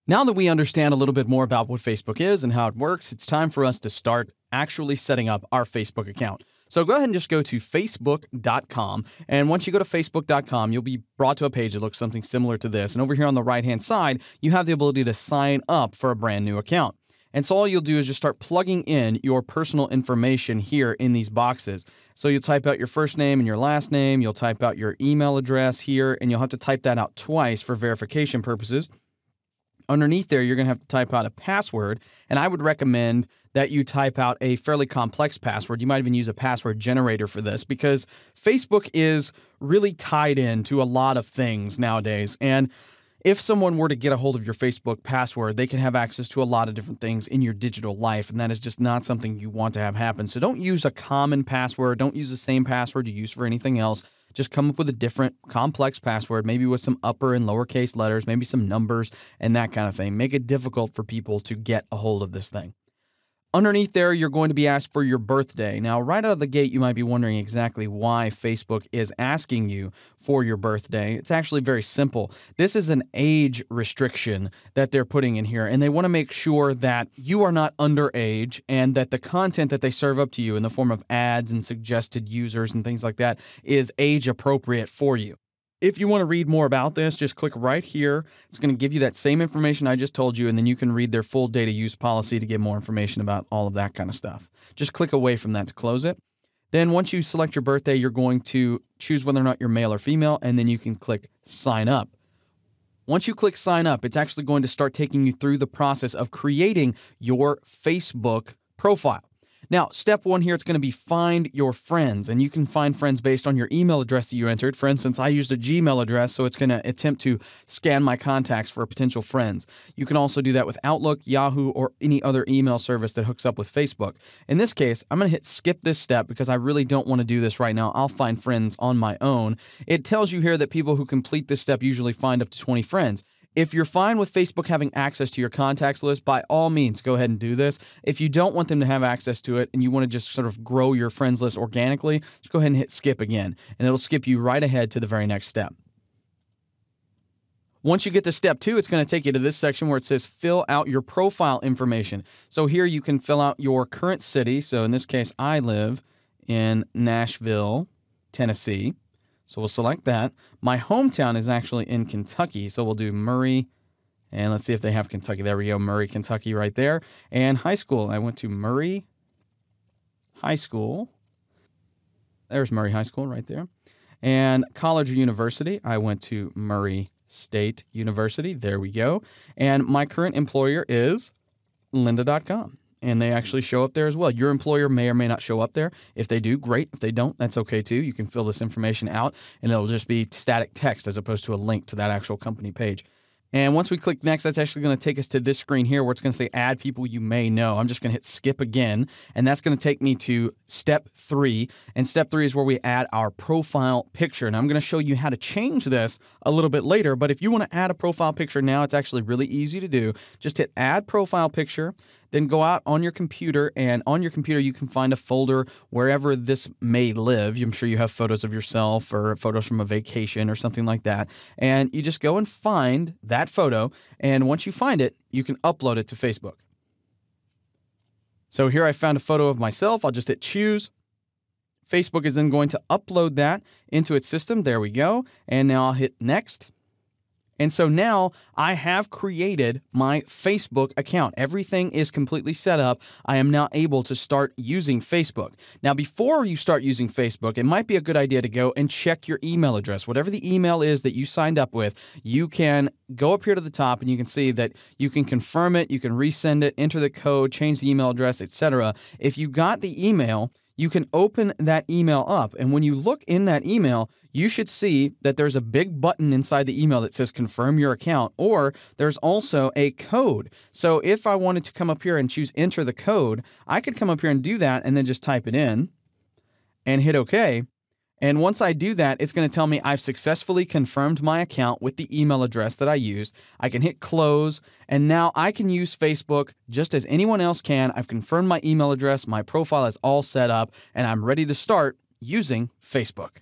Now that we understand a little bit more about what Facebook is and how it works, it's time for us to start actually setting up our Facebook account. So go ahead and just go to facebook.com. And once you go to facebook.com, you'll be brought to a page that looks something similar to this. And over here on the right-hand side, you have the ability to sign up for a brand new account. And so all you'll do is just start plugging in your personal information here in these boxes. So you'll type out your first name and your last name. You'll type out your email address here, and you'll have to type that out twice for verification purposes. Underneath there, you're going to have to type out a password, and I would recommend that you type out a fairly complex password. You might even use a password generator for this because Facebook is really tied into a lot of things nowadays. And if someone were to get a hold of your Facebook password, they can have access to a lot of different things in your digital life, and that is just not something you want to have happen. So don't use a common password. Don't use the same password you use for anything else. Just come up with a different complex password, maybe with some upper and lowercase letters, maybe some numbers and that kind of thing. Make it difficult for people to get a hold of this thing. Underneath there, you're going to be asked for your birthday. Now, right out of the gate, you might be wondering exactly why Facebook is asking you for your birthday. It's actually very simple. This is an age restriction that they're putting in here, and they want to make sure that you are not underage and that the content that they serve up to you in the form of ads and suggested users and things like that is age appropriate for you. If you want to read more about this, just click right here. It's going to give you that same information I just told you, and then you can read their full data use policy to get more information about all of that kind of stuff. Just click away from that to close it. Then once you select your birthday, you're going to choose whether or not you're male or female, and then you can click sign up. Once you click sign up, it's actually going to start taking you through the process of creating your Facebook profile. Now, step one here, it's going to be find your friends, and you can find friends based on your email address that you entered. For instance, I used a Gmail address, so it's going to attempt to scan my contacts for potential friends. You can also do that with Outlook, Yahoo, or any other email service that hooks up with Facebook. In this case, I'm going to hit skip this step because I really don't want to do this right now. I'll find friends on my own. It tells you here that people who complete this step usually find up to 20 friends. If you're fine with Facebook having access to your contacts list, by all means, go ahead and do this. If you don't want them to have access to it and you want to just sort of grow your friends list organically, just go ahead and hit skip again, and it'll skip you right ahead to the very next step. Once you get to step 2, it's going to take you to this section where it says fill out your profile information. So here you can fill out your current city. So in this case, I live in Nashville, Tennessee. So we'll select that. My hometown is actually in Kentucky, so we'll do Murray, and let's see if they have Kentucky. There we go, Murray, Kentucky right there. And high school, I went to Murray High School. There's Murray High School right there. And college or university, I went to Murray State University. There we go. And my current employer is lynda.com. And they actually show up there as well. Your employer may or may not show up there. If they do, great. If they don't, that's okay too. You can fill this information out, and it'll just be static text as opposed to a link to that actual company page. And once we click next, that's actually going to take us to this screen here where it's going to say add people you may know. I'm just going to hit skip again, and that's going to take me to step 3. And step 3 is where we add our profile picture. And I'm going to show you how to change this a little bit later, but if you want to add a profile picture now, it's actually really easy to do. Just hit add profile picture. Then go out on your computer, and on your computer you can find a folder wherever this may live. I'm sure you have photos of yourself or photos from a vacation or something like that. And you just go and find that photo, and once you find it, you can upload it to Facebook. So here I found a photo of myself. I'll just hit choose. Facebook is then going to upload that into its system. There we go. And now I'll hit next. And so now I have created my Facebook account. Everything is completely set up. I am now able to start using Facebook. Now, before you start using Facebook, it might be a good idea to go and check your email address. Whatever the email is that you signed up with, you can go up here to the top and you can see that you can confirm it, you can resend it, enter the code, change the email address, etc. If you got the email, you can open that email up. And when you look in that email, you should see that there's a big button inside the email that says confirm your account, or there's also a code. So if I wanted to come up here and choose enter the code, I could come up here and do that and then just type it in and hit OK. And once I do that, it's going to tell me I've successfully confirmed my account with the email address that I used. I can hit close, and now I can use Facebook just as anyone else can. I've confirmed my email address, my profile is all set up, and I'm ready to start using Facebook.